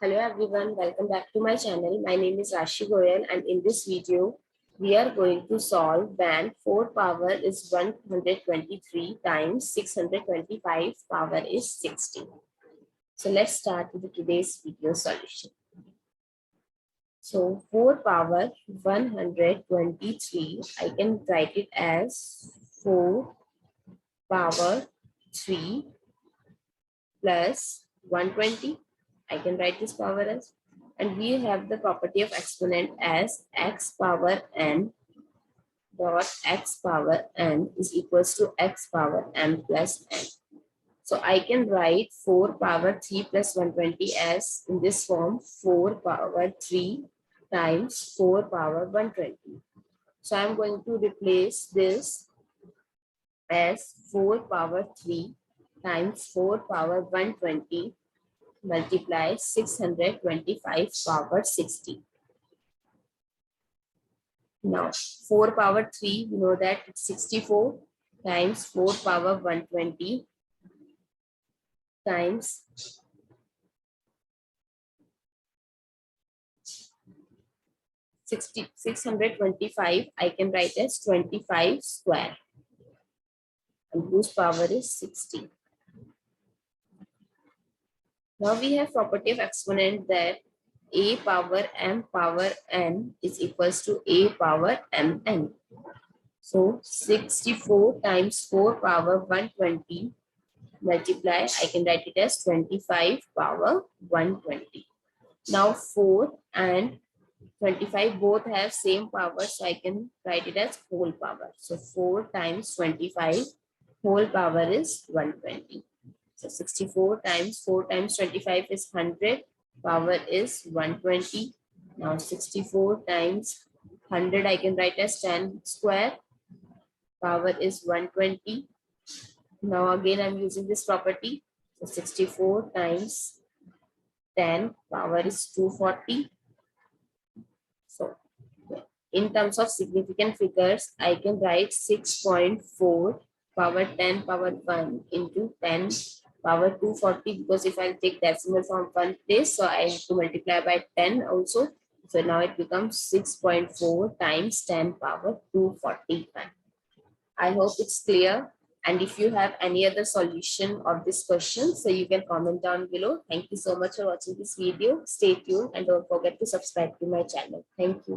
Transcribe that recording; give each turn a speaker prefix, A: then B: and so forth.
A: Hello everyone, welcome back to my channel. My name is Rashi Goyal and in this video, we are going to solve when 4 power is 123 times 625 power is 60. So let's start with today's video solution. So 4 power 123, I can write it as 4 power 3 plus 120. I can write this power as, and we have the property of exponent as x power n dot x power n is equals to x power m plus n. So I can write 4 power 3 plus 120 as in this form 4 power 3 times 4 power 120. So I'm going to replace this as 4 power 3 times 4 power 120 multiply 625 power 60. Now 4 power 3, we know that it's 64 times 4 power 120 times 625, I can write as 25 square and whose power is 60. Now we have property of exponent that a power m power n is equals to a power mn. So 64 times 4 power 120 multiply, I can write it as 25 power 120. Now 4 and 25 both have same power, so I can write it as whole power. So 4 times 25 whole power is 120. So 64 times 4 times 25 is 100, power is 120. Now 64 times 100 I can write as 10 square, power is 120. Now again I'm using this property. So 64 times 10 power is 240. So in terms of significant figures, I can write 6.4 power 10 power 1 into 10 power 240 because if I take decimal from one place, so I have to multiply by 10 also. So now it becomes 6.4 times 10 power 241. I hope it's clear. And if you have any other solution of this question, so you can comment down below. Thank you so much for watching this video. Stay tuned and don't forget to subscribe to my channel. Thank you.